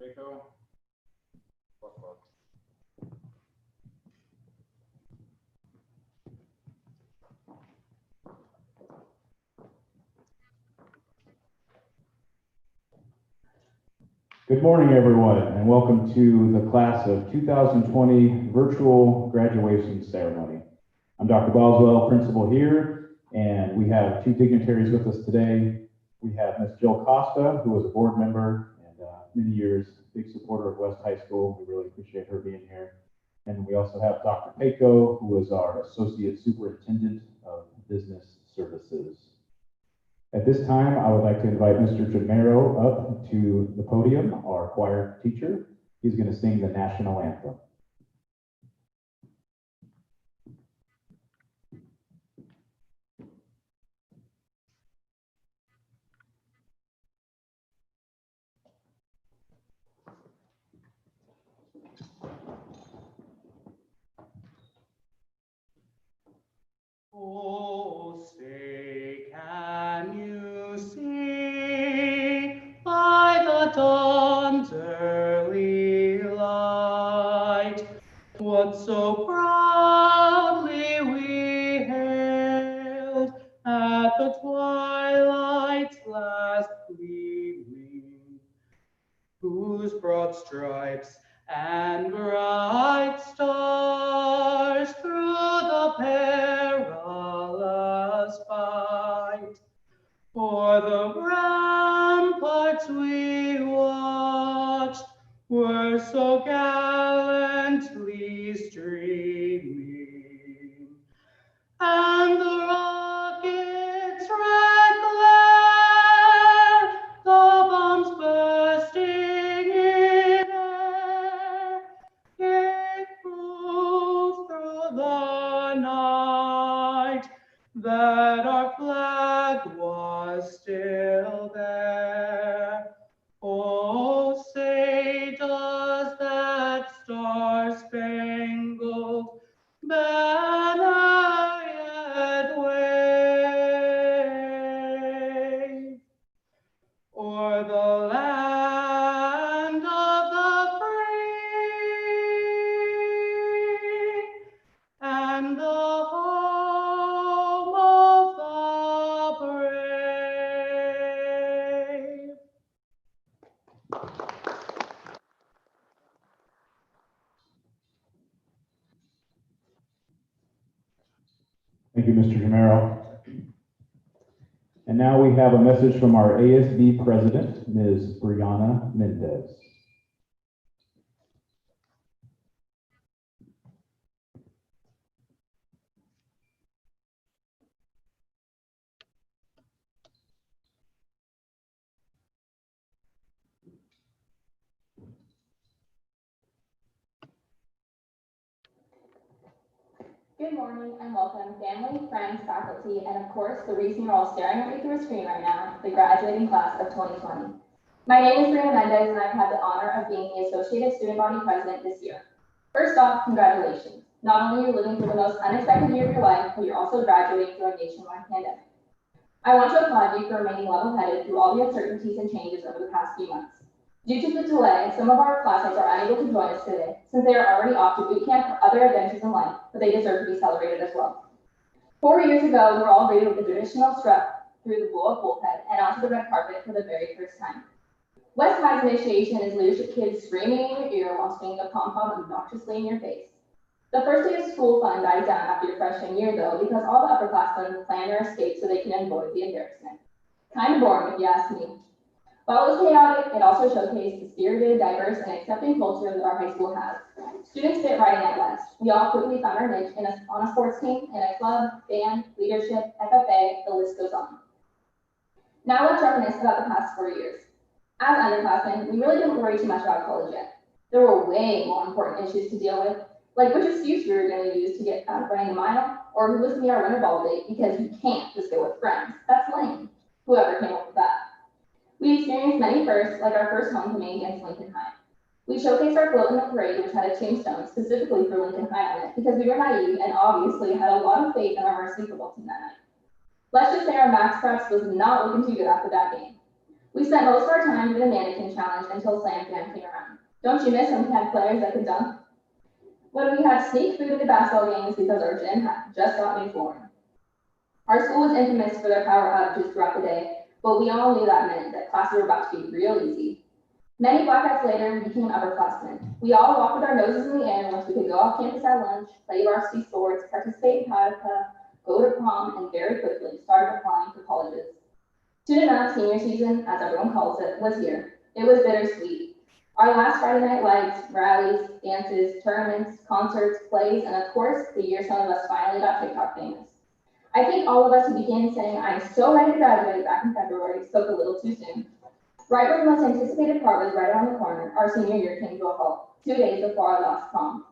Rico. Good morning, everyone, and welcome to the class of 2020 virtual graduation ceremony. I'm Dr. Boswell, principal here, and we have two dignitaries with us today. We have Ms. Jill Costa, who is a board member and many years big supporter of West High School. We really appreciate her being here. And we also have Dr. Paco, who is our Associate Superintendent of Business Services. At this time, I would like to invite Mr. Jamero up to the podium, our choir teacher. He's going to sing the national anthem. Oh, say, can you see by the dawn's early light what so proudly we hailed at the twilight's last gleaming, whose broad stripes and bright stars through the perilous fight for the ramparts we watched were so gallantly streaming, and the rockets' red glare, the bombs bursting in air, gave proof through the night that our flag was still there. Oh, say, does that star-spangled banner yet wave o'er the land of the free and the home of the brave? Thank you, Mr. Jamero. And now we have a message from our ASB president, Ms. Brianna Mendez. Good morning and welcome, family, friends, faculty, and of course, the reason you're all staring at me through a screen right now, the graduating class of 2020. My name is Brianna Mendez, and I've had the honor of being the Associated Student Body President this year. First off, congratulations. Not only are you living through the most unexpected year of your life, but you're also graduating through a nationwide pandemic. I want to applaud you for remaining level-headed through all the uncertainties and changes over the past few months. Due to the delay, some of our classmates are unable to join us today since they are already off to boot camp or other adventures in life, but they deserve to be celebrated as well. 4 years ago, we were all greeted with the traditional strut through the blow-up bullpen and onto the red carpet for the very first time. West High's initiation is leadership kids screaming in your ear while swinging a pom-pom obnoxiously in your face. The first day of school fun died down after your freshman year, though, because all the upperclassmen plan their escape so they can avoid the embarrassment. Kind of boring, if you ask me. While it was chaotic, it also showcased the spirited, diverse, and accepting culture that our high school has. Students fit right in at West. We all quickly found our niche on a sports team, in a club, band, leadership, FFA, the list goes on. Now let's reminisce about the past 4 years. As underclassmen, we really didn't worry too much about college yet. There were way more important issues to deal with, like which excuse we were going to use to get out of running a mile, or who was going to be our winter ball date, because you can't just go with friends. That's lame. Whoever came up with that. We experienced many firsts, like our first homecoming against Lincoln High. We showcased our float in the parade, which had a tombstone specifically for Lincoln High on it, because we were naive and obviously had a lot of faith in our varsity football team that night. Let's just say our max practice was not looking too good after that game. We spent most of our time doing the mannequin challenge until Slam Jam came around. Don't you miss when we had players that could dunk? When we had sneak food at the basketball games because our gym had just got new flooring. Our school was infamous for their power outages throughout the day, but we all knew that meant that classes were about to be real easy. Many blackouts later, we became upperclassmen. We all walked with our noses in the air once we could go off campus at lunch, play varsity sports, participate in Hanukkah, go to prom, and very quickly started applying for colleges. Soon enough, senior season, as everyone calls it, was here. It was bittersweet. Our last Friday night lights, rallies, dances, tournaments, concerts, plays, and of course, the year some of us finally got TikTok famous. I think all of us who began saying, "I'm so ready to graduate" back in February spoke a little too soon. Right when the most anticipated part was right around the corner, our senior year came to a halt, 2 days before our last prom.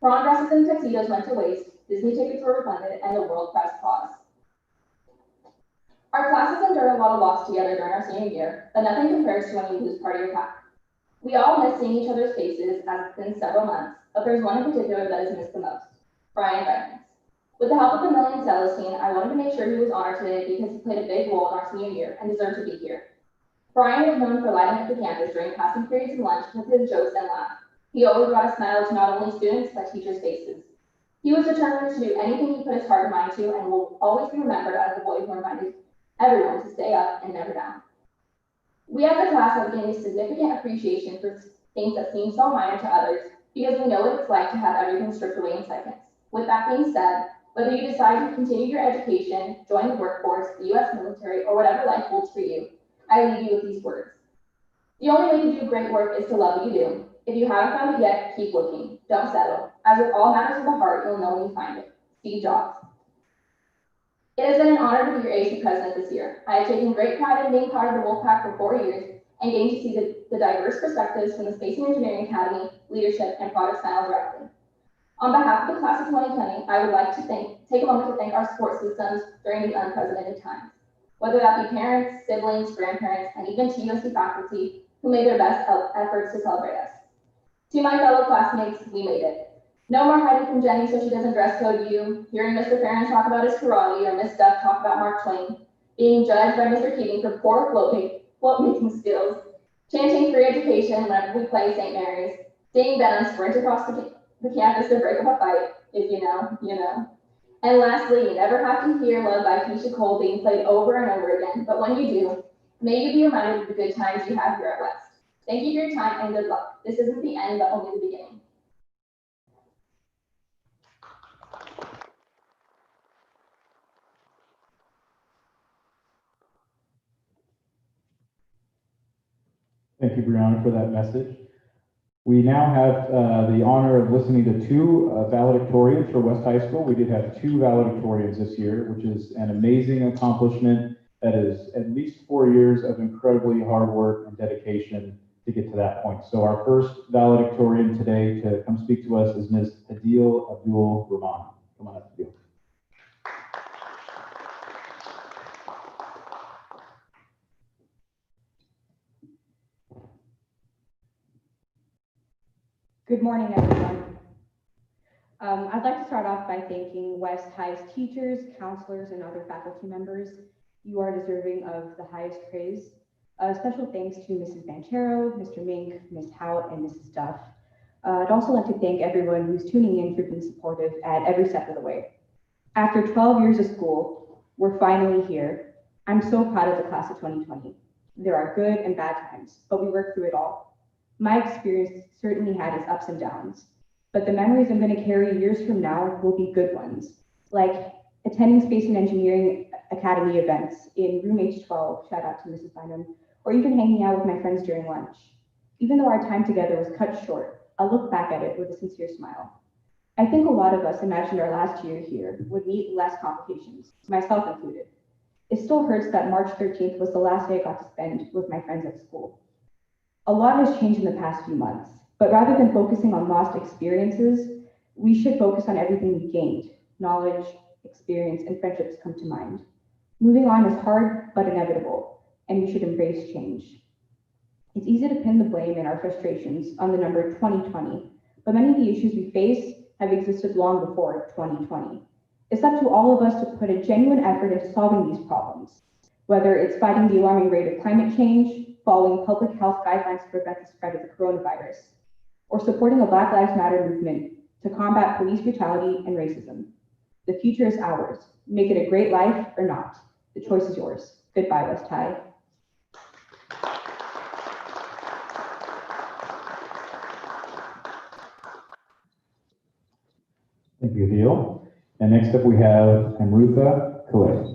Prom dresses and tuxedos went to waste, Disney tickets were refunded, and the world pressed pause. Our classes endured a lot of loss together during our senior year, but nothing compares to when you lose part of your pack. We all miss seeing each other's faces as it's been several months, but there's one in particular that is missed the most, Brian Reynolds. With the help of the Million Celestine, I wanted to make sure he was honored today because he played a big role in our senior year and deserved to be here. Brian was known for lighting up the campus during passing periods and lunch with his jokes and laughs. He always brought a smile to not only students, but teachers' faces. He was determined to do anything he put his heart and mind to and will always be remembered as the boy who reminded everyone to stay up and never down. We as a class have gained a significant appreciation for things that seem so minor to others because we know what it's like to have everything stripped away in seconds. With that being said, whether you decide to continue your education, join the workforce, the U.S. military, or whatever life holds for you, I leave you with these words. The only way to do great work is to love what you do. If you haven't found it yet, keep looking. Don't settle. As with all matters of the heart, you'll know when you find it. Steve Jobs. It has been an honor to be your AC president this year. I have taken great pride in being part of the Wolfpack for 4 years and getting to see the diverse perspectives from the Space and Engineering Academy, leadership, and product style directly. On behalf of the class of 2020, I would like to take a moment to thank our support systems during these unprecedented times. Whether that be parents, siblings, grandparents, and even TUSC faculty who made their best efforts to celebrate us. To my fellow classmates, we made it. No more hiding from Jenny so she doesn't dress code you, hearing Mr. Farron talk about his karate or Miss Duff talk about Mark Twain, being judged by Mr. Keating for poor float making skills, chanting free education whenever we play St. Mary's, seeing Ben sprint across the campus to break up a fight. If you know, you know. And lastly, you never have to hear Love by Keisha Cole being played over and over again, but when you do, may you be reminded of the good times you have here at West. Thank you for your time and good luck. This isn't the end, but only the beginning. Thank you, Brianna, for that message. We now have the honor of listening to two valedictorians for West High School. We did have two valedictorians this year, which is an amazing accomplishment. That is at least 4 years of incredibly hard work and dedication to get to that point. So our first valedictorian today to come speak to us is Ms. Adil Abdul Rahman. Come on up, Adil. Good morning, everyone. I'd like to start off by thanking West High's teachers, counselors, and other faculty members. You are deserving of the highest praise. Special thanks to Mrs. Banchero, Mr. Mink, Ms. Hout, and Mrs. Duff. I'd also like to thank everyone who's tuning in for being supportive at every step of the way. After 12 years of school, we're finally here. I'm so proud of the class of 2020. There are good and bad times, but we work through it all. My experience certainly had its ups and downs, but the memories I'm going to carry years from now will be good ones, like attending Space and Engineering Academy events in room H12, shout out to Mrs. Bynum, or even hanging out with my friends during lunch. Even though our time together was cut short, I'll look back at it with a sincere smile. I think a lot of us imagined our last year here would meet less complications, myself included. It still hurts that March 13th was the last day I got to spend with my friends at school. A lot has changed in the past few months, but rather than focusing on lost experiences, we should focus on everything we gained. Knowledge, experience, and friendships come to mind. Moving on is hard but inevitable, and we should embrace change. It's easy to pin the blame and our frustrations on the number 2020, but many of the issues we face have existed long before 2020. It's up to all of us to put a genuine effort into solving these problems. Whether it's fighting the alarming rate of climate change, following public health guidelines to prevent the spread of the coronavirus, or supporting the Black Lives Matter movement to combat police brutality and racism. The future is ours. Make it a great life or not. The choice is yours. Goodbye, West High. Thank you, Adil. And next up we have Amrutha Kalei.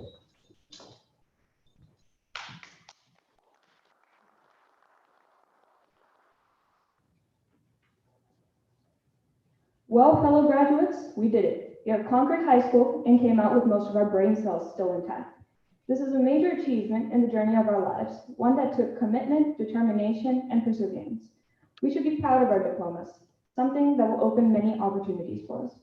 Well, fellow graduates, we did it. We have conquered high school and came out with most of our brain cells still intact. This is a major achievement in the journey of our lives, one that took commitment, determination, and perseverance. We should be proud of our diplomas, something that will open many opportunities for us.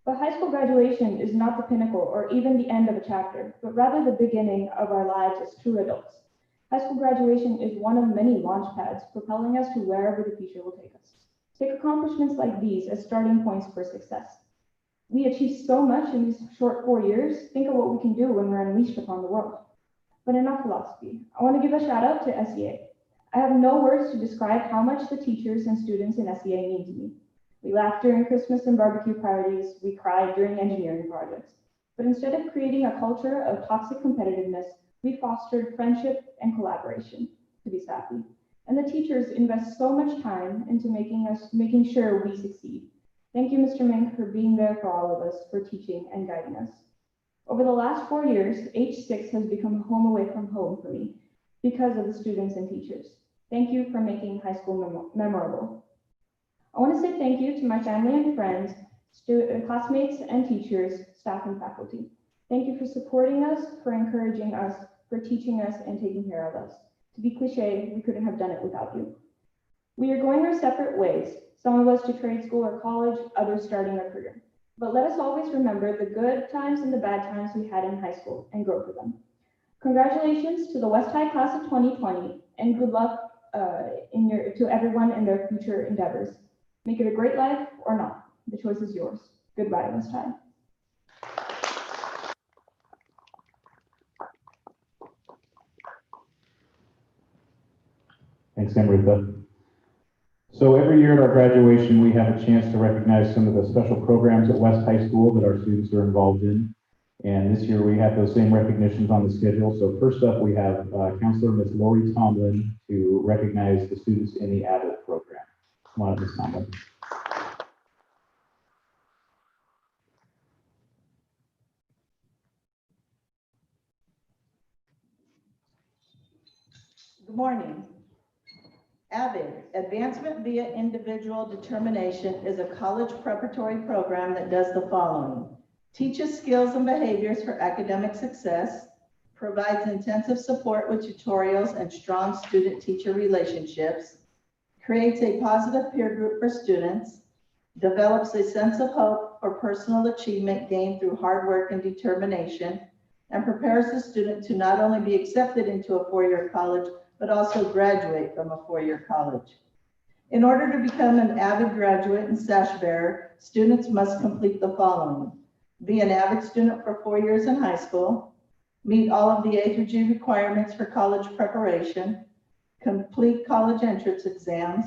But high school graduation is not the pinnacle or even the end of a chapter, but rather the beginning of our lives as true adults. High school graduation is one of many launch pads propelling us to wherever the future will take us. Take accomplishments like these as starting points for success. We achieved so much in these short 4 years. Think of what we can do when we're unleashed upon the world. But enough philosophy. I want to give a shout out to SEA. I have no words to describe how much the teachers and students in SEA mean to me. We laughed during Christmas and barbecue parties. We cried during engineering projects. But instead of creating a culture of toxic competitiveness, we fostered friendship and collaboration, to be sappy. And the teachers invest so much time into making sure we succeed. Thank you, Mr. Mink, for being there for all of us, for teaching and guiding us. Over the last 4 years, H6 has become a home away from home for me because of the students and teachers. Thank you for making high school memorable. I want to say thank you to my family and friends, classmates and teachers, staff and faculty. Thank you for supporting us, for encouraging us, for teaching us and taking care of us. To be cliche, we couldn't have done it without you. We are going our separate ways, some of us to trade school or college, others starting a career. But let us always remember the good times and the bad times we had in high school and grow from them. Congratulations to the West High class of 2020 and good luck to everyone in their future endeavors. Make it a great life or not. The choice is yours. Goodbye, West High. Thanks, Amrutha. So every year at our graduation, we have a chance to recognize some of the special programs at West High School that our students are involved in. And this year we have those same recognitions on the schedule. So first up, we have Counselor Ms. Lori Tomlin to recognize the students in the AVID program. Come on up, Ms. Tomlin. Good morning. AVID, Advancement via Individual Determination, is a college preparatory program that does the following: teaches skills and behaviors for academic success, provides intensive support with tutorials and strong student-teacher relationships, creates a positive peer group for students, develops a sense of hope for personal achievement gained through hard work and determination, and prepares the student to not only be accepted into a four-year college, but also graduate from a four-year college. In order to become an AVID graduate and sash bearer, students must complete the following: be an AVID student for 4 years in high school, meet all of the A through G requirements for college preparation, complete college entrance exams,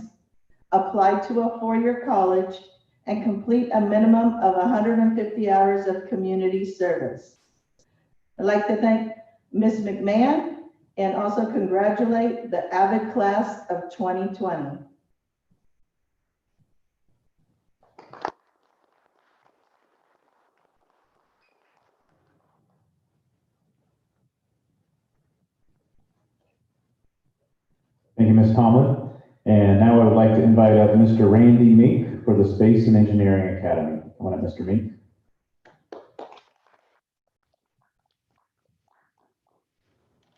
apply to a four-year college, and complete a minimum of 150 hours of community service. I'd like to thank Ms. McMahon and also congratulate the AVID class of 2020. Thank you, Ms. Tomlin. And now I would like to invite up Mr. Randy Mink for the Space and Engineering Academy. Come on up, Mr. Mink.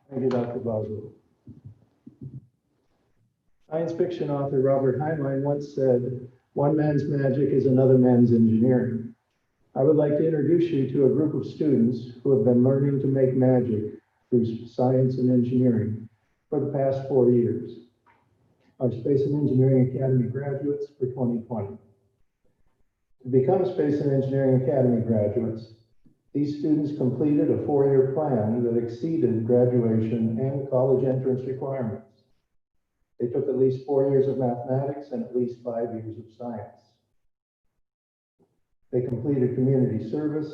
Thank you, Dr. Boswell. Science fiction author Robert Heinlein once said, "One man's magic is another man's engineering." I would like to introduce you to a group of students who have been learning to make magic through science and engineering for the past 4 years. Our Space and Engineering Academy graduates for 2020. To become Space and Engineering Academy graduates, These students completed a four-year plan that exceeded graduation and college entrance requirements. They took at least 4 years of mathematics and at least 5 years of science. They completed community service,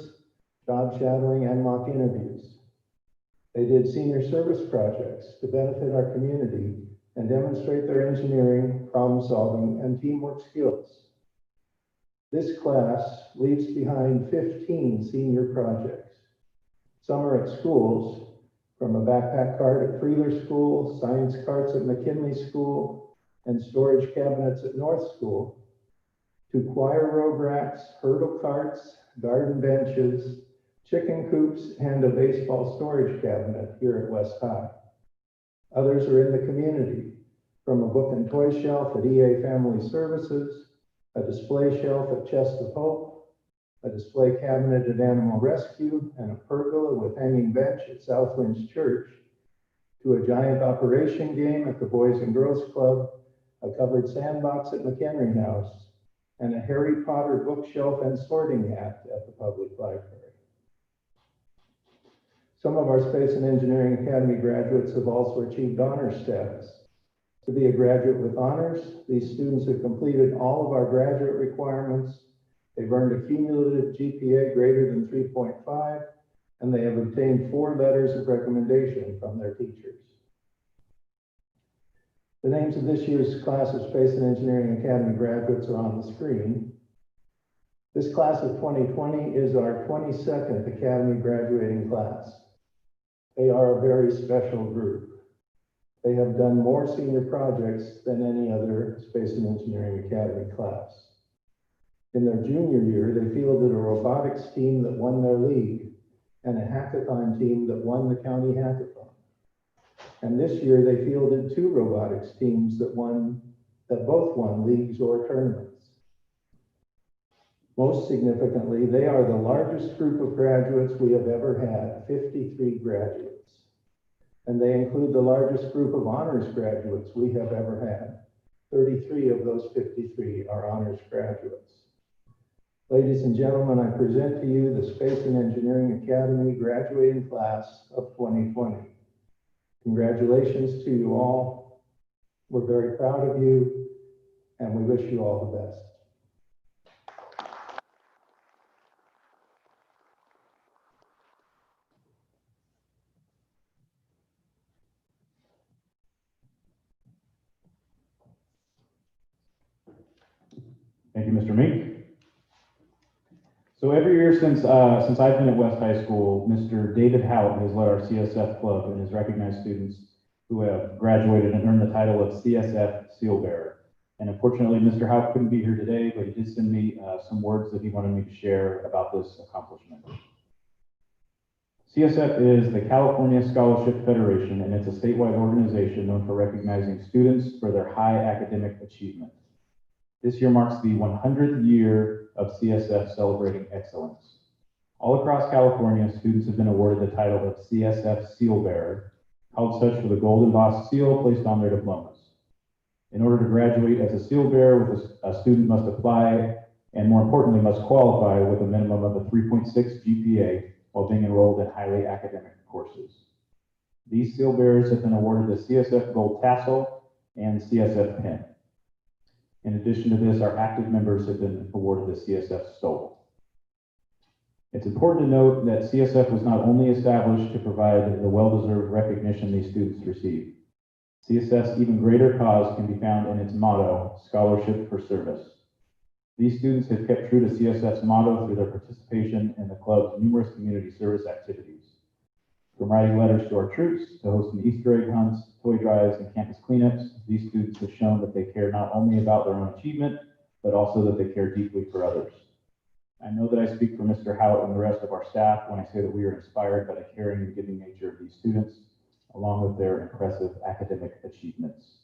job shadowing, and mock interviews. They did senior service projects to benefit our community and demonstrate their engineering, problem solving, and teamwork skills. This class leaves behind 15 senior projects. Some are at schools, from a backpack cart at Freeler School, science carts at McKinley School, and storage cabinets at North School, to choir robe racks, hurdle carts, garden benches, chicken coops, and a baseball storage cabinet here at West High. Others are in the community, from a book and toy shelf at EA Family Services, a display shelf at Chest of Hope, a display cabinet at Animal Rescue, and a pergola with hanging bench at Southwinds Church, to a giant operation game at the Boys and Girls Club, a covered sandbox at McHenry House, and a Harry Potter bookshelf and sorting hat at the public library. Some of our Space and Engineering Academy graduates have also achieved honors status. To be a graduate with honors, these students have completed all of our graduate requirements. They've earned a cumulative GPA greater than 3.5, and they have obtained 4 letters of recommendation from their teachers. The names of this year's class of Space and Engineering Academy graduates are on the screen. This class of 2020 is our 22nd Academy graduating class. They are a very special group. They have done more senior projects than any other Space and Engineering Academy class. In their junior year, they fielded a robotics team that won their league and a hackathon team that won the county hackathon. And this year, they fielded 2 robotics teams that both won leagues or tournaments. Most significantly, they are the largest group of graduates we have ever had, 53 graduates. And they include the largest group of honors graduates we have ever had. 33 of those 53 are honors graduates. Ladies and gentlemen, I present to you the Space and Engineering Academy graduating class of 2020. Congratulations to you all. We're very proud of you, and we wish you all the best. Thank you, Mr. Mink. So every year since I've been at West High School, Mr. David Hout has led our CSF club and has recognized students who have graduated and earned the title of CSF Seal Bearer. And unfortunately, Mr. Hout couldn't be here today, but he did send me some words that he wanted me to share about this accomplishment. CSF is the California Scholarship Federation, and it's a statewide organization known for recognizing students for their high academic achievement. This year marks the 100th year of CSF celebrating excellence. All across California, students have been awarded the title of CSF Seal Bearer, held such for the gold embossed seal placed on their diplomas. In order to graduate as a seal bearer, a student must apply, and more importantly, must qualify with a minimum of a 3.6 GPA while being enrolled in highly academic courses. These seal bearers have been awarded the CSF Gold Tassel and CSF Pin. In addition to this, our active members have been awarded the CSF Stole. It's important to note that CSF was not only established to provide the well-deserved recognition these students receive. CSF's even greater cause can be found in its motto, Scholarship for Service. These students have kept true to CSF's motto through their participation in the club's numerous community service activities. From writing letters to our troops, to hosting Easter egg hunts, toy drives, and campus cleanups, these students have shown that they care not only about their own achievement, but also that they care deeply for others. I know that I speak for Mr. Hout and the rest of our staff when I say that we are inspired by the caring and giving nature of these students, along with their impressive academic achievements.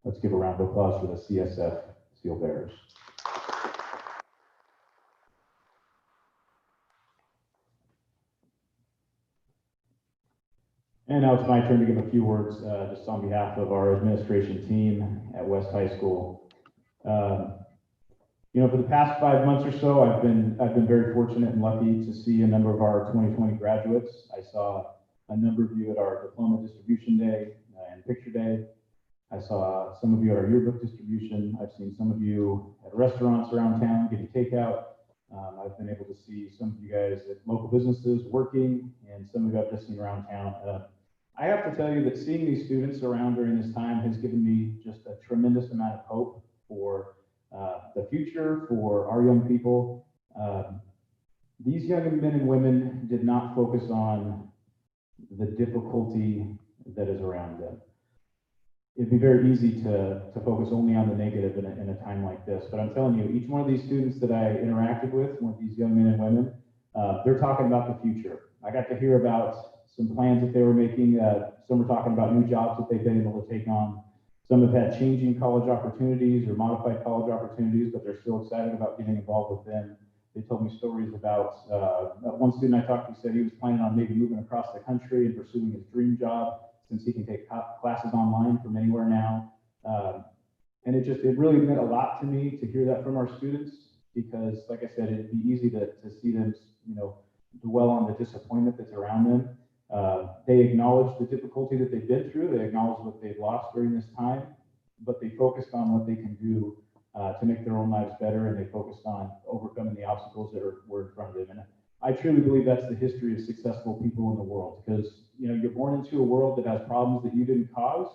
Let's give a round of applause for the CSF Seal Bearers. And now it's my turn to give a few words just on behalf of our administration team at West High School. For the past 5 months or so, I've been very fortunate and lucky to see a number of our 2020 graduates. I saw a number of you at our diploma distribution day and picture day. I saw some of you at our yearbook distribution. I've seen some of you at restaurants around town getting takeout. I've been able to see some of you guys at local businesses working, and some of you I've just seen around town. I have to tell you that seeing these students around during this time has given me just a tremendous amount of hope for the future, for our young people. These young men and women did not focus on the difficulty that is around them. It'd be very easy to focus only on the negative in a time like this, but I'm telling you, each one of these students that I interacted with these young men and women, they're talking about the future. I got to hear about some plans that they were making. Some were talking about new jobs that they've been able to take on. Some have had changing college opportunities or modified college opportunities, but they're still excited about getting involved with them. They told me stories about one student I talked to said he was planning on maybe moving across the country and pursuing his dream job, since he can take classes online from anywhere now. And it really meant a lot to me to hear that from our students, because like I said, it'd be easy to see them, dwell on the disappointment that's around them. They acknowledge the difficulty that they've been through. They acknowledge what they've lost during this time, but they focused on what they can do to make their own lives better, and they focused on overcoming the obstacles that were in front of them. And I truly believe that's the history of successful people in the world, because you're born into a world that has problems that you didn't cause,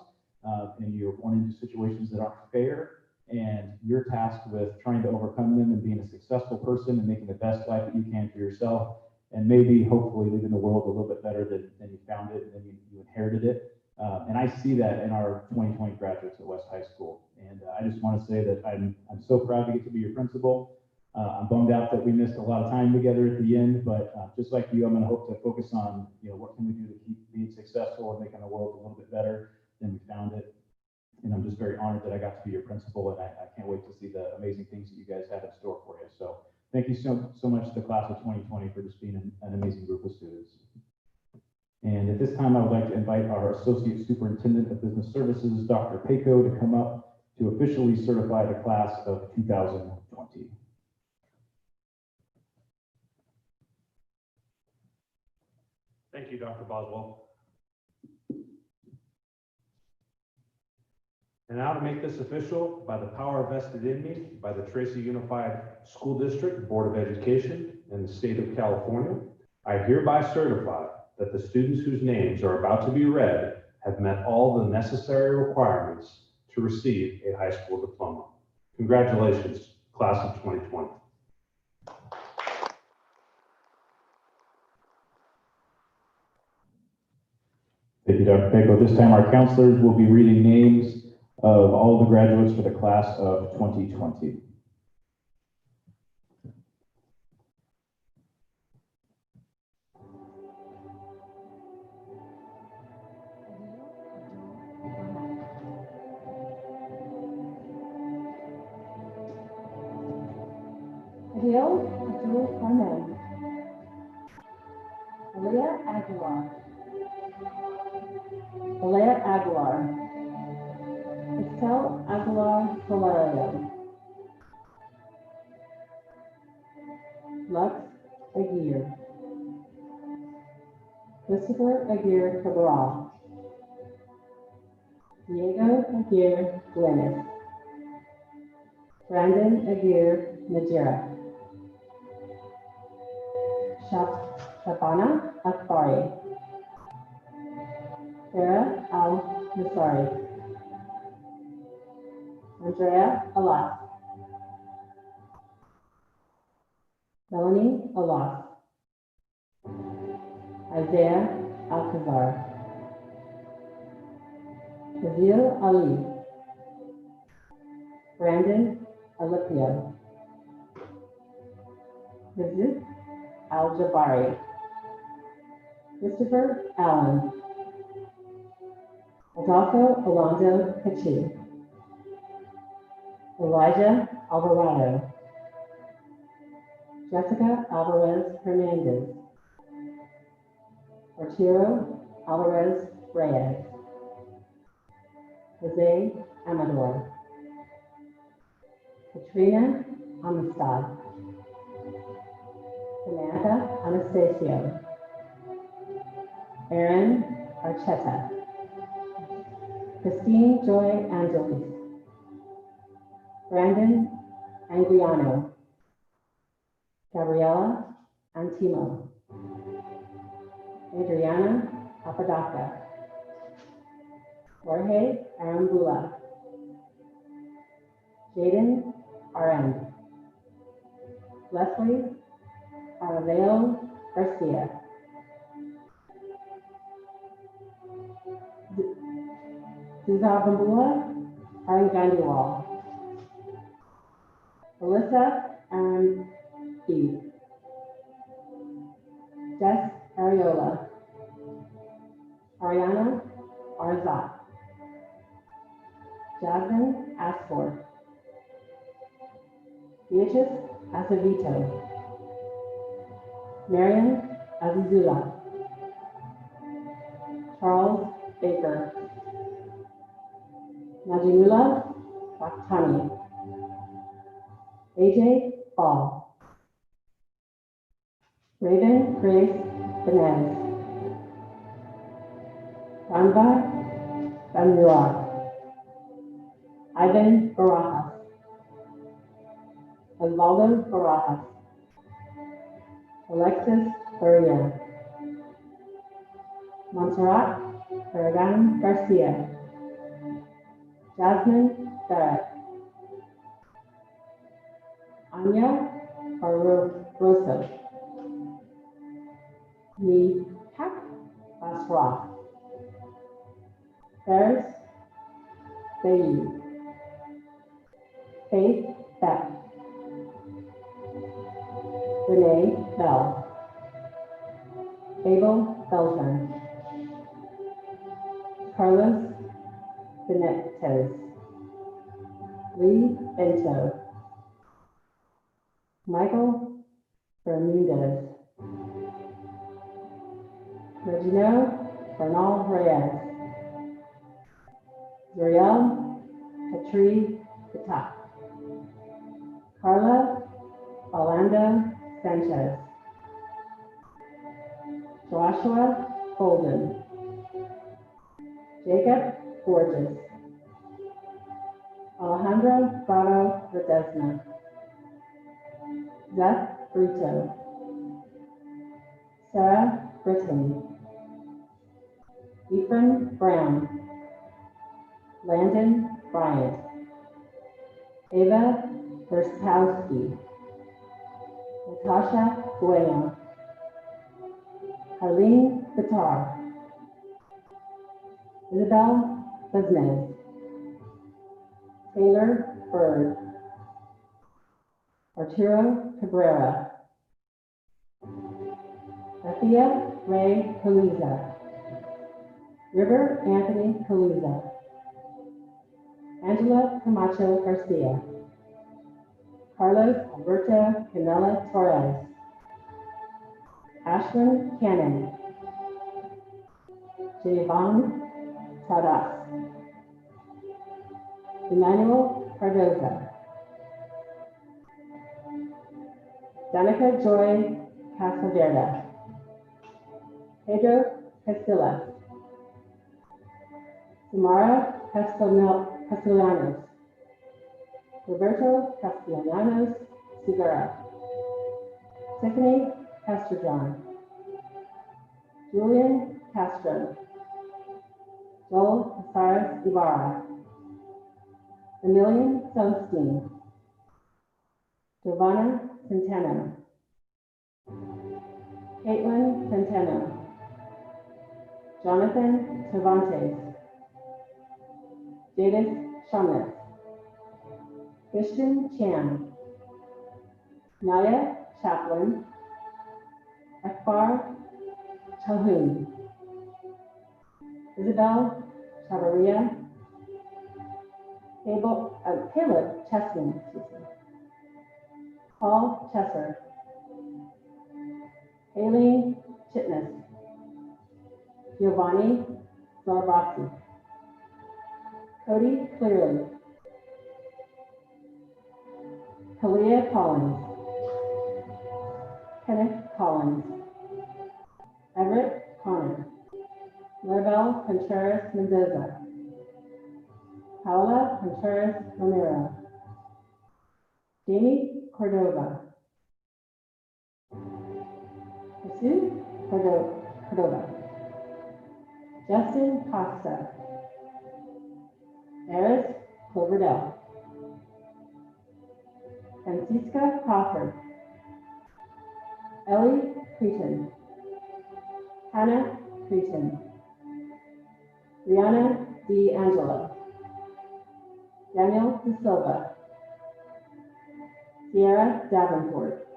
and you're born into situations that aren't fair, and you're tasked with trying to overcome them and being a successful person and making the best life that you can for yourself, and maybe hopefully leaving the world a little bit better than you found it and then you inherited it. And I see that in our 2020 graduates at West High School. And I just want to say that I'm so proud to get to be your principal. I'm bummed out that we missed a lot of time together at the end, but just like you, I'm going to hope to focus on, what can we do to keep being successful and making the world a little bit better than we found it. And I'm just very honored that I got to be your principal, and I can't wait to see the amazing things that you guys have in store for you. So thank you so much to the class of 2020 for just being an amazing group of students. And at this time, I would like to invite our Associate Superintendent of Business Services, Dr. Paco, to come up to officially certify the class of 2020. Thank you, Dr. Boswell. And now to make this official, by the power vested in me by the Tracy Unified School District Board of Education and the state of California, I hereby certify that the students whose names are about to be read have met all the necessary requirements to receive a high school diploma. Congratulations, class of 2020. Thank you, Dr. Paco. This time our counselors will be reading names of all the graduates for the class of 2020. Adil Abdul Carmen. Alea Aguilar. Alea Aguilar. Estelle Aguilar Solario. Lux Aguirre. Christopher Aguirre Cabral. Diego Aguirre Glennis. Brandon Aguirre Najera. Shabana Akbari. Sarah Al-Nasari. Andrea Alas. Melanie Alas. Isaiah Alcazar. Kazil Ali. Brandon Alipio. Visit Al-Jabari. Christopher Allen. Adolfo Alonso Cachi. Elijah Alvarado. Jessica Alvarez Hernandez. Arturo Alvarez Reyes. Jose Amador. Katrina Amistad, Samantha Anastasio, Aaron Archetta, Christine Joy Angeles, Brandon Anguiano, Gabriella Antimo, Adriana Apodaca, Jorge Arambula, Jaden Arend, Leslie Araveo Garcia, Zuzabambula Arangandiwal, Alyssa Aaron B, Jess Ariola, Ariana Arzat, Jasmine Asford, Beatrice Acevedo, Marian Azizula, Charles Baker, Najimullah Bakhtani, AJ Ball, Raven Grace Benez, Ranva Banua, Ivan Barajas, Osvaldo Barajas, Alexis Faria, Montserrat Barragan Garcia, Jasmine Barrett, Anya Barroso, Mihak Basra, Ferris Bayi, Faith Beck, Renee Bell, Abel Beltran, Carlos Benitez, Lee Bento, Michael Bermudez, Regino Bernal Reyes, Zuriel Petri Patak, Carla Orlando Sanchez, Joshua Golden, Jacob Borges, Alejandro Bravo Ledesma, Zeth Brito, Sarah Britton, Ephraim Brown, Landon Bryant, Ava Verskowski, Natasha Bueno, Harleen Bitar, Isabel Business, Taylor Bird, Arturo Cabrera, Athea Ray Caliza, River Anthony Caliza, Angela Camacho Garcia, Carlos Alberto Canela Torres, Ashlyn Cannon, Javon Tadas, Emmanuel Cardoza, Danica Joy Casaverda, Pedro Castilla, Samara Castellanos, Roberto Castellanos Segura, Tiffany Castrojohn, Julian Castro, Joel Casares Ibarra, Emilian Sunstein, Giovanna Centeno, Caitlin Centeno, Jonathan Cervantes, Jadis Shumnitz, Christian Chan, Naya Chaplin, Akbar Chahoun, Isabel Chavarria, Caleb Chessman, Paul Chesser, Aileen Chitness, Giovanni Zalabowski, Cody Clearly, Kalia Collins. Kenneth Collins. Everett Connor. Maribel Contreras Mendoza. Paola Contreras Romero. Jamie Cordova. Jesus Cordova. Justin Costa. Eris Cloverdale. Francisca Crawford. Ellie Cretan. Hannah Cretan. Rihanna D'Angelo. Daniel De Silva. Sierra Davenport.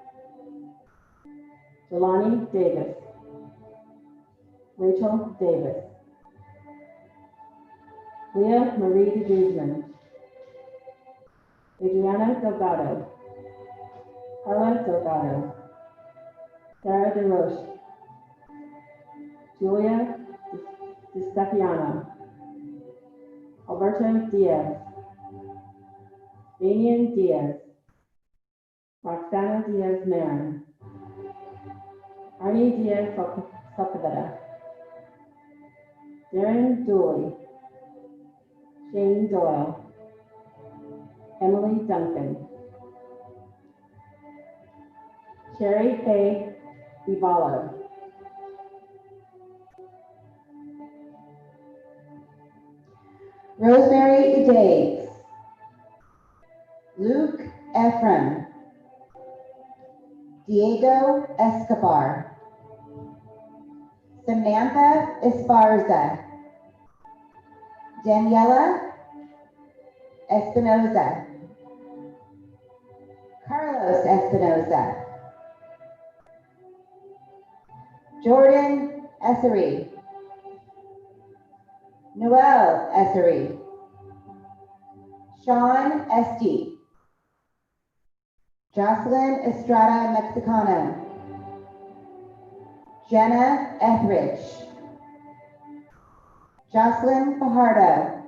Jelani Davis. Rachel Davis. Leah Marie de Guzman. Adriana Delgado. Carla Delgado. Sarah DeRoche. Julia DiStefano. Alberto Diaz. Damian Diaz. Roxana Diaz Marin. Arnie Diaz Sepulveda. Darren Dooley. Shane Doyle. Emily Duncan. Sherry Faye Vivalo. Rosemary Daves. Luke Ephraim. Diego Escobar. Samantha Esparza. Daniela Espinoza. Carlos Espinoza. Jordan Essery. Noel Essery. Sean Esty. Jocelyn Estrada Mexicano. Jenna Etheridge. Jocelyn Fajardo.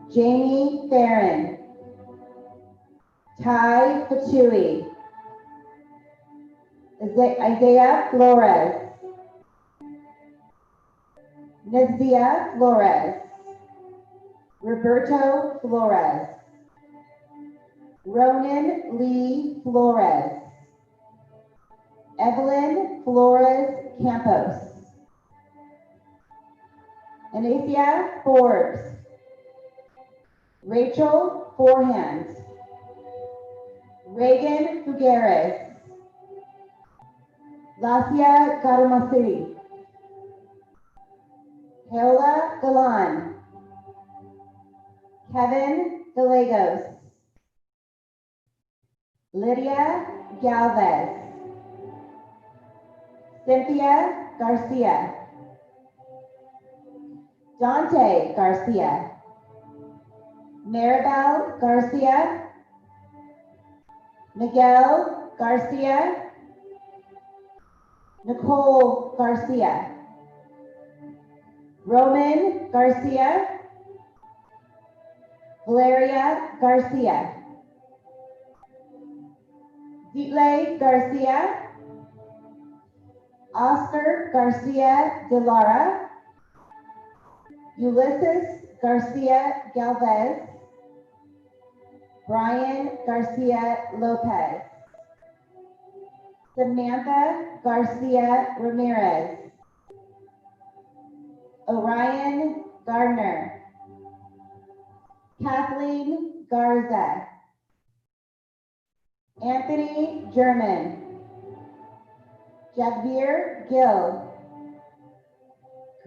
Jamie Farron. Ty Fatui. Isaiah Flores. Nazia Flores. Roberto Flores. Ronan Lee Flores. Evelyn Flores Campos. Anathia Forbes. Rachel Forehand. Reagan Figueres. Lacia Garamasiri. Paola Galan. Kevin Gallegos. Lydia Galvez. Cynthia Garcia. Dante Garcia. Maribel Garcia. Miguel Garcia. Nicole Garcia. Roman Garcia. Valeria Garcia. Ditley Garcia. Oscar Garcia de Lara. Ulysses Garcia Galvez. Brian Garcia Lopez. Samantha Garcia Ramirez. Orion Gardner. Kathleen Garza. Anthony German. Javier Gill.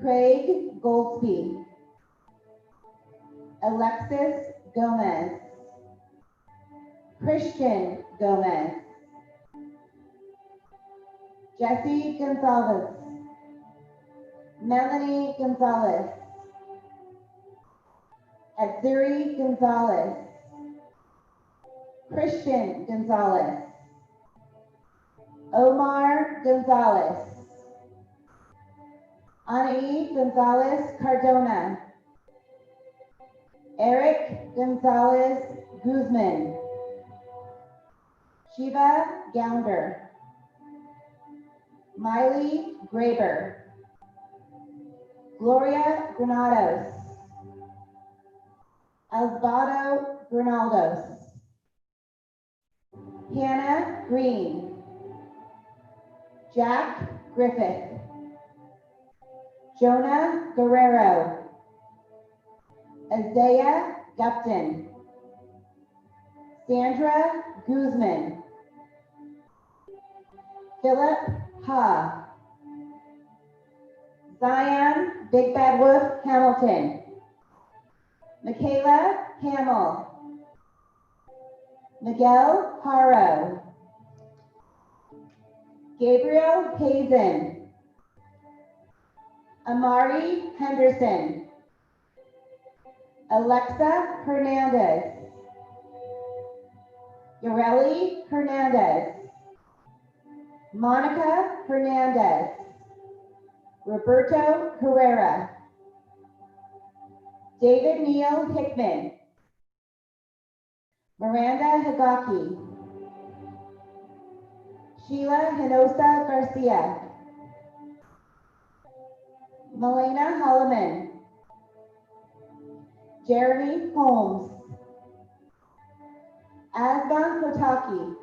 Craig Goldsby. Alexis Gomez. Christian Gomez. Jesse Gonzalez. Melanie Gonzalez. Atzuri Gonzalez. Christian Gonzalez. Omar Gonzalez. Anaí Gonzalez Cardona. Eric Gonzalez Guzman. Shiva Gounder, Miley Graber, Gloria Granados, Osvaldo Grinaldos, Hannah Green, Jack Griffith, Jonah Guerrero, Isaiah Gupton, Sandra Guzman, Philip Ha, Zion Big Bad Wolf Hamilton, Michaela Hamill, Miguel Haro, Gabriel Hazen, Amari Henderson, Alexa Hernandez, Yareli Hernandez, Monica Hernandez, Roberto Herrera, David Neal Hickman, Miranda Higaki, Sheila Hinosa Garcia, Melena Holloman, Jeremy Holmes, Asban Kotaki,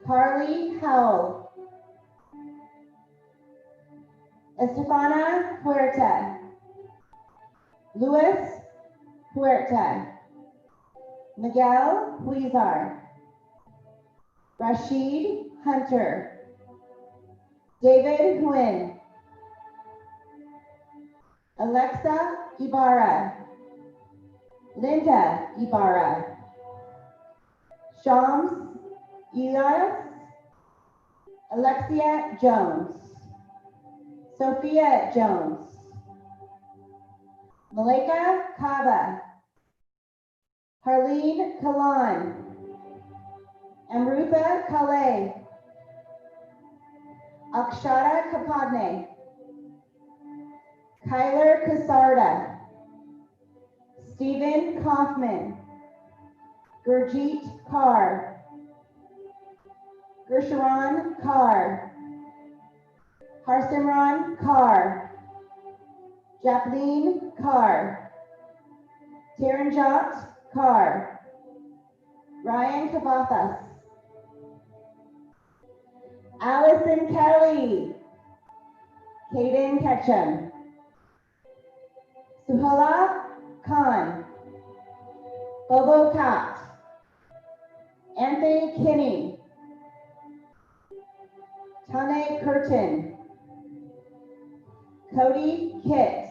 Carly Howell, Estefana Huerta, Luis Huerta, Miguel Huizar, Rashid Hunter, David Huyn, Alexa Ibarra, Linda Ibarra, Shams Elias, Alexia Jones, Sophia Jones, Malika Kava, Harleen Kalan, Amrutha Kale, Akshara Kapadne, Kyler Kasarda, Stephen Kaufman, Gurjeet Kaur, Gersharon Kaur, Harsimran Kaur, Jacqueline Kaur, Taranjot Kaur, Ryan Kavathas, Allison Kelly, Kaden Ketchum, Suhala Khan, Bobo Kat, Anthony Kinney, Tane Curtin, Cody Kitt,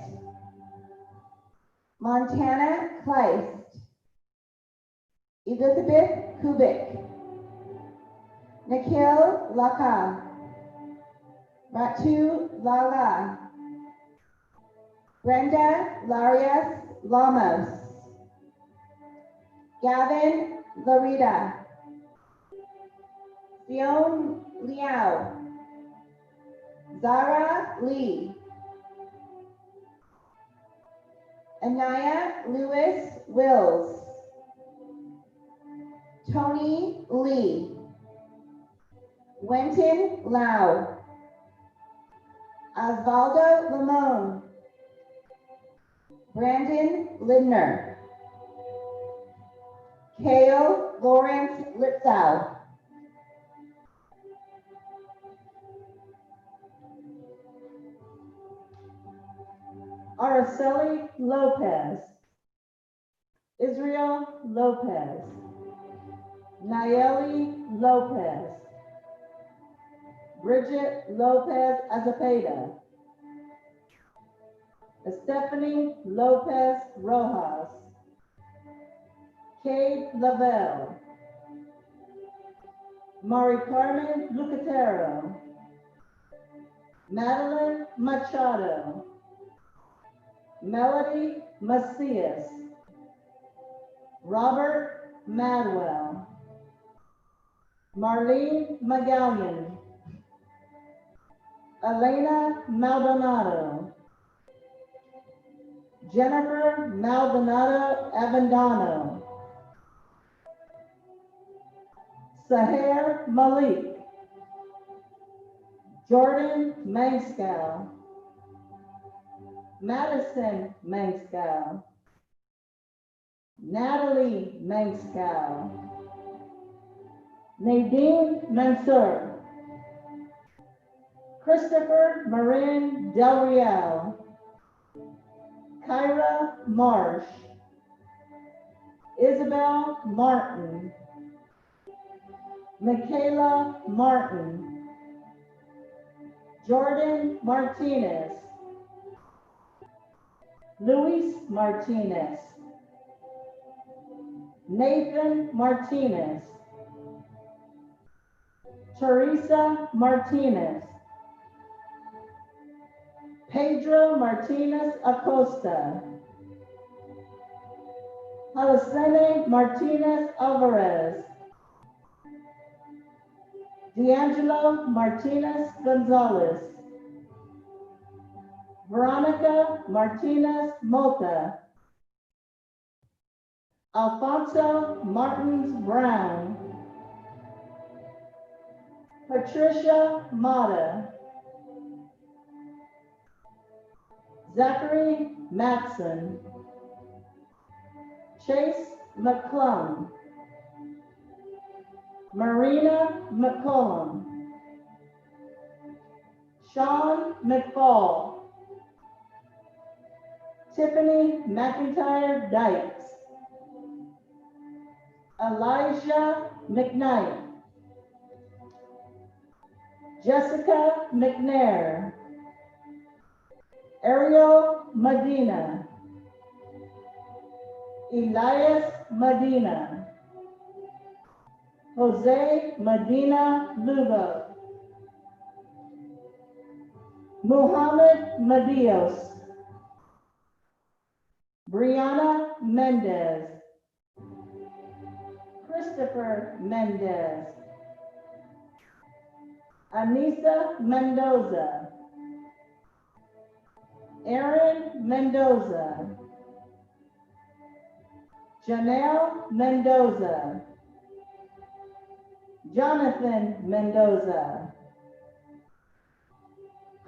Montana Kleist, Elizabeth Kubik, Nikhil Laka, Ratu Lala, Brenda Larias Lamos, Gavin Larita, Fiona Liao, Zara Lee, Anaya Lewis Wills, Tony Lee, Wenton Lau, Osvaldo Limon, Brandon Lindner, Kale Lawrence Lipsau, Araceli Lopez, Israel Lopez, Nayeli Lopez, Bridget Lopez Azapeda, Stephanie Lopez Rojas, Kate Lavelle, Mari Carmen Lucatero, Madeline Machado, Melody Macias, Robert Madwell, Marlene Magallian, Elena Maldonado, Jennifer Maldonado Avendano, Saher Malik, Jordan Mangskow, Madison Mangskow, Natalie Mangskow, Nadine Mansour, Christopher Marin Del Real, Kyra Marsh, Isabel Martin, Michaela Martin, Jordan Martinez, Luis Martinez, Nathan Martinez, Teresa Martinez, Pedro Martinez Acosta, Halicene Martinez Alvarez, D'Angelo Martinez Gonzalez, Veronica Martinez Mota, Alfonso Martins Brown, Patricia Mata, Zachary Matson, Chase McClung, Marina McCollum, Sean McFall, Tiffany McIntyre Dykes, Elijah McKnight, Jessica McNair, Ariel Medina, Elias Medina, Jose Medina Lugo, Muhammad Medios, Brianna Mendez, Christopher Mendez, Anissa Mendoza, Aaron Mendoza, Janelle Mendoza, Jonathan Mendoza,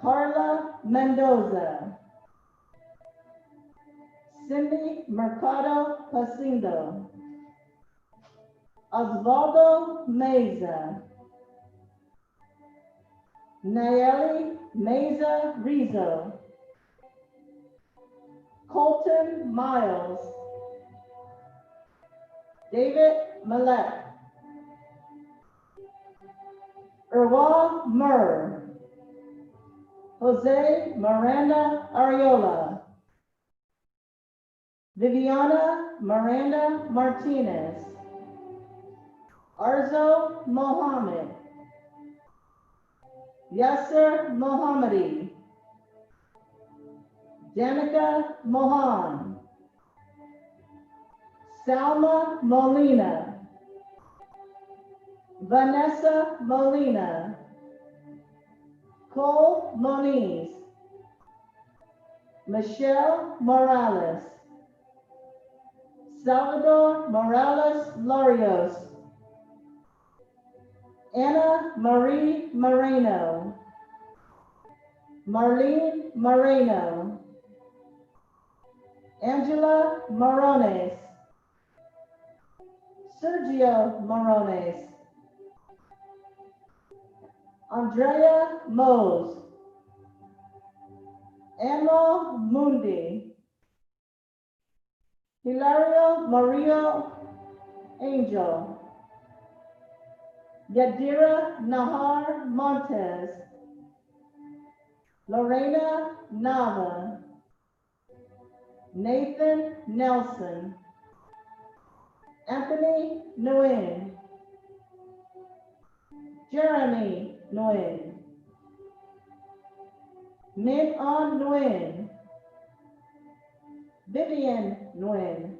Carla Mendoza, Cindy Mercado Pacindo, Osvaldo Meza, Nayeli Meza Rizzo, Colton Miles, David Malek, Irwa Murr, Jose Miranda Ariola, Viviana Miranda Martinez, Arzo Mohammed, Yasser Mohammadi, Danica Mohan, Salma Molina, Vanessa Molina, Cole Moniz, Michelle Morales, Salvador Morales Larios, Anna Marie Moreno, Marlene Moreno, Angela Morones, Sergio Morones, Andrea Mose, Emma Mundi, Hilario Mario Angel, Yadira Nahar Montes, Lorena Nava, Nathan Nelson, Anthony Nguyen, Jeremy Nguyen, Min On Nguyen, Vivian Nguyen,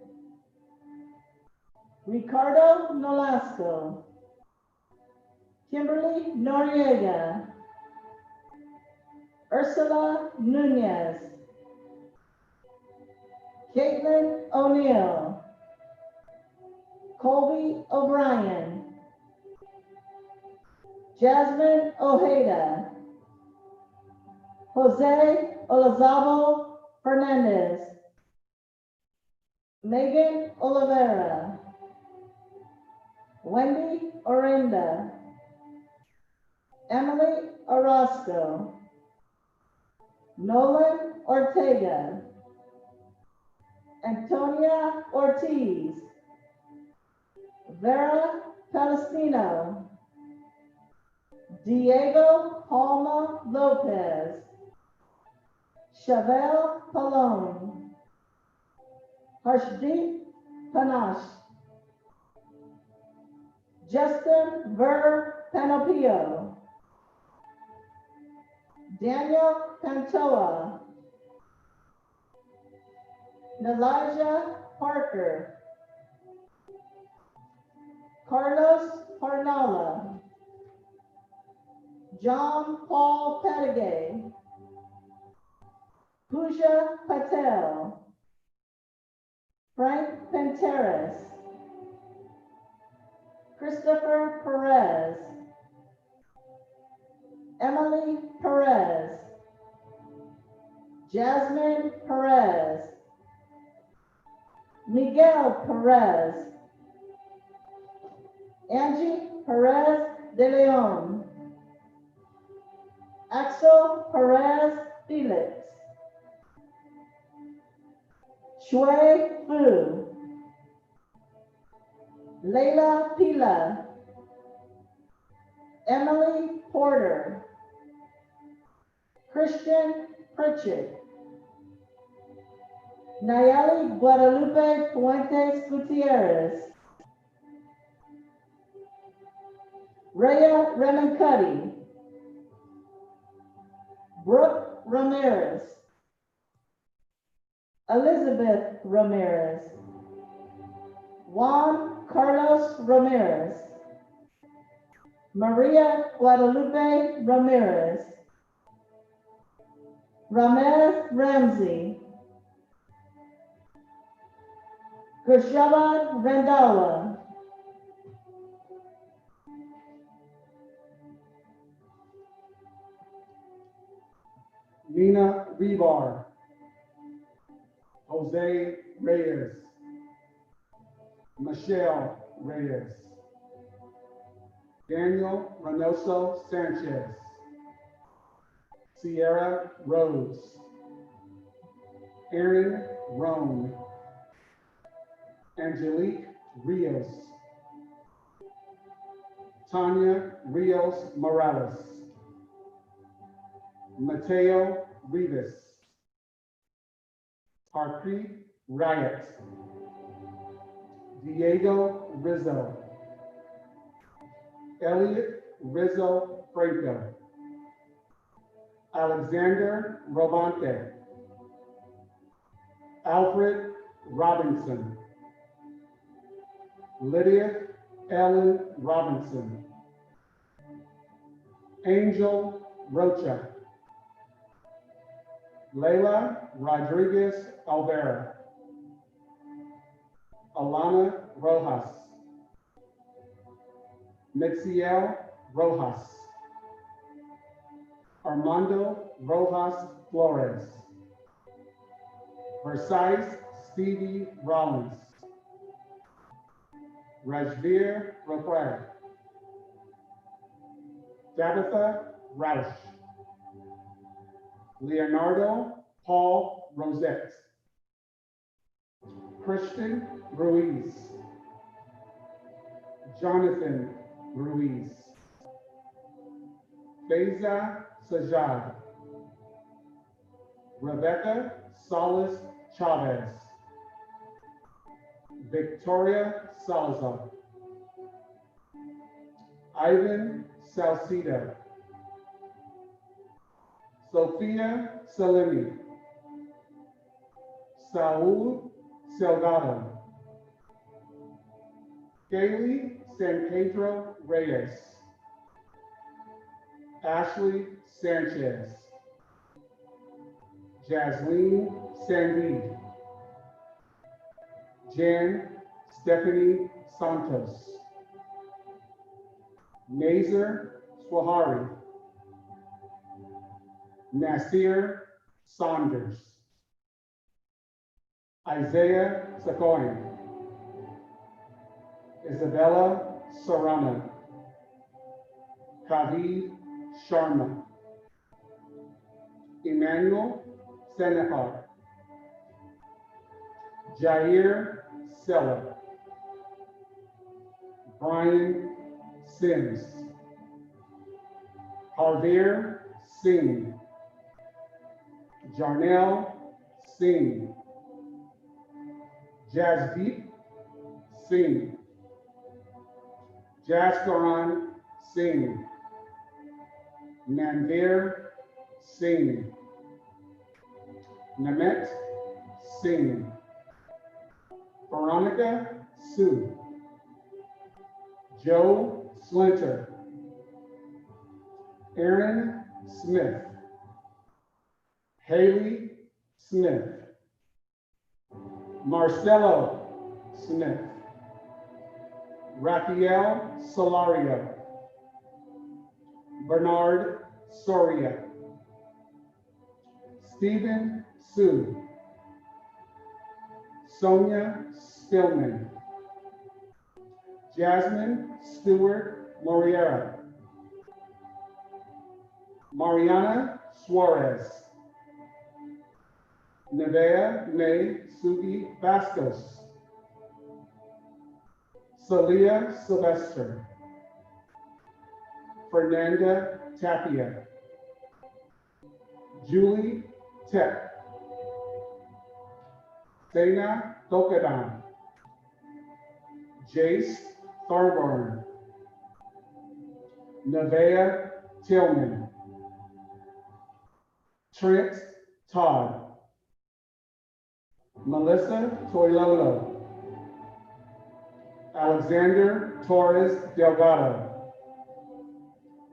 Ricardo Nolasco, Kimberly Noriega, Ursula Nunez, Caitlin O'Neill, Colby O'Brien, Jasmine Ojeda, Jose Olazabo Fernandez, Megan Oliveira, Wendy Orenda, Emily Orozco, Nolan Ortega, Antonia Ortiz, Vera Palestino, Diego Palma Lopez, Chevelle Palone, Harshdeep Panache, Justin Ver Panopio, Daniel Pantoa, Nelijah Parker, Carlos Parnala, John Paul Pettigay, Pooja Patel, Frank Penteres, Christopher Perez, Emily Perez, Jasmine Perez, Miguel Perez, Angie Perez de Leon, Axel Perez Felix, Shui Fu, Leila Pila, Emily Porter, Christian Pritchett, Nayeli Guadalupe Fuentes Gutierrez, Rhea Remencuddy, Brooke Ramirez, Elizabeth Ramirez, Juan Carlos Ramirez, Maria Guadalupe Ramirez, Ramez Ramsey, Gershava Randalla, Nina Rebar, Jose Reyes, Michelle Reyes, Daniel Reynoso Sanchez, Sierra Rhodes, Aaron Roan, Angelique Rios, Tanya Rios Morales, Mateo Rivas, Harpreet Riot, Diego Rizzo, Elliot Rizzo Franco, Alexander Robante, Alfred Robinson, Lydia Ellen Robinson, Angel Rocha, Leila Rodriguez Alvera, Alana Rojas, Mixiel Rojas, Armando Rojas Flores, Versailles Stevie Rollins, Rajveer Rafael, Tabitha Roush, Leonardo Paul Rosette, Christian Ruiz, Jonathan Ruiz, Beza Sajad, Rebecca Solis Chavez, Victoria Salazar, Ivan Salcido, Sophia Salemi, Saul Salgado, Kaylee San Pedro Reyes, Ashley Sanchez, Jasleen Sandid, Jan Stephanie Santos, Nazer Swahari. Nasir Saunders. Isaiah Sakoyan. Isabella Serrano. Khalid Sharma. Emmanuel Senehar. Jair Sella. Brian Sims. Harveer Singh. Jarnell Singh. Jasdeep Singh. Jaskaran Singh. Manvir Singh. Namet Singh. Veronica Sue. Joe Slinter. Aaron Smith. Haley Smith. Marcelo Smith. Rafael Solario. Bernard Soria. Stephen Sue. Sonia Stillman. Jasmine Stewart Moriera. Mariana Suarez. Nevea May Sugi Bastos. Celia Sylvester. Fernanda Tapia. Julie Tech. Dana Tokadan. Jace Thorburn. Nevea Tillman. Trent Todd. Melissa Toilolo. Alexander Torres Delgado.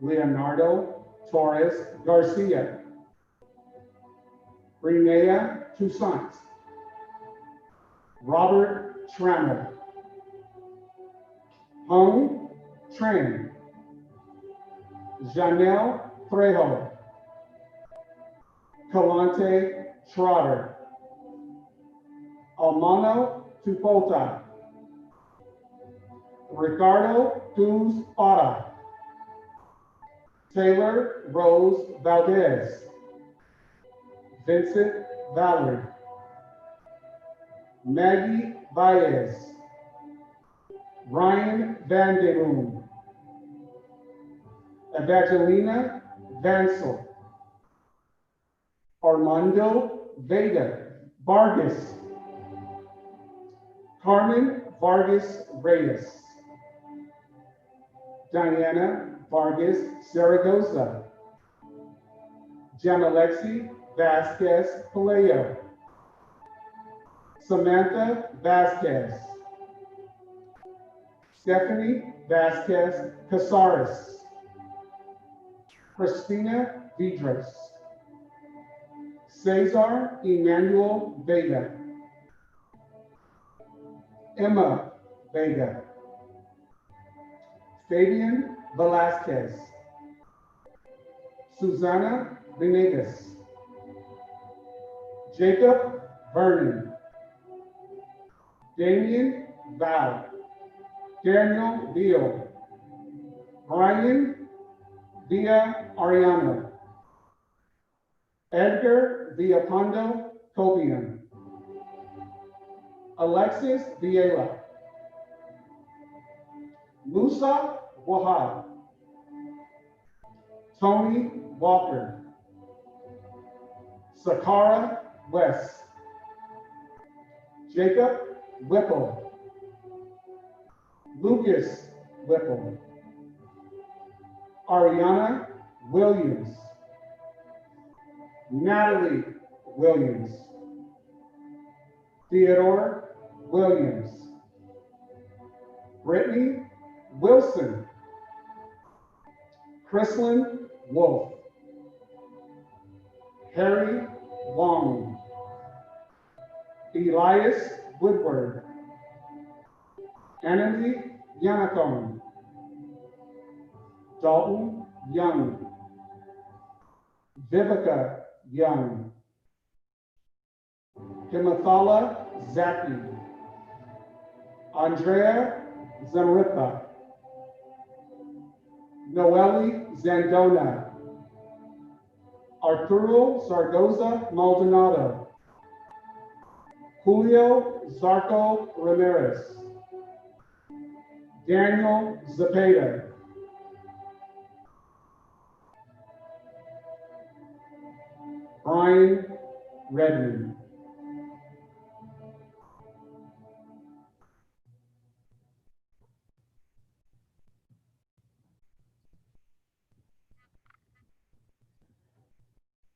Leonardo Torres Garcia. Renea Toussaint. Robert Trammell. Hung Tran. Janelle Trejo. Kalante Trotter. Almano Tupota. Ricardo Cruz Para. Taylor Rose Valdez. Vincent Valley. Maggie Baez. Ryan Van de Boom. Evangelina Vansel. Armando Vega Vargas. Carmen Vargas Reyes. Diana Vargas Zaragoza. Jamalexi Vasquez Palayo. Samantha Vasquez. Stephanie Vasquez Casares. Christina Vidras. Cesar Emmanuel Vega. Emma Vega. Fabian Velasquez. Susana Venegas. Jacob Vernon. Damian Val. Daniel Beal. Brian Villa Ariano. Edgar Villapando Cobian. Alexis Viela. Musa Wahab. Tony Walker. Sakara West. Jacob Whipple. Lucas Whipple. Ariana Williams. Natalie Williams. Theodore Williams. Brittany Wilson. Chrislyn Wolf. Harry Wong. Elias Woodward. Annalie Yanakon. Dalton Young. Vivica Young. Himathala Zaki. Andrea Zamripa. Noelle Zandona. Arturo Zaragoza Maldonado. Julio Zarco Ramirez. Daniel Zapata. Brian Redmond.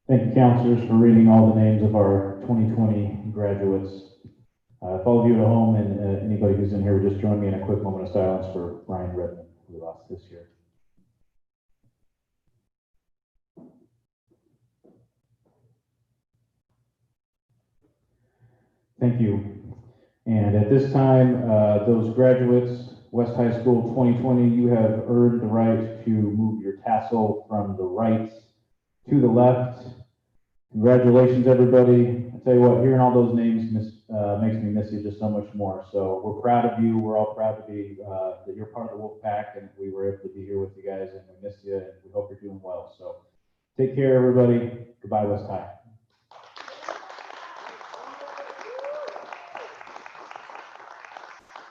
Thank you, counselors, for reading all the names of our 2020 graduates. If all of you at home and anybody who's in here would just join me in a quick moment of silence for Brian Redmond, who we lost this year. Thank you. And at this time, those graduates, West High School 2020, you have earned the right to move your tassel from the right to the left. Congratulations, everybody. I tell you what, hearing all those names makes me miss you just so much more. So we're proud of you. We're all proud to be that you're part of the Wolf Pack, and we were able to be here with you guys, and we miss you, and we hope you're doing well. So take care, everybody. Goodbye, West High.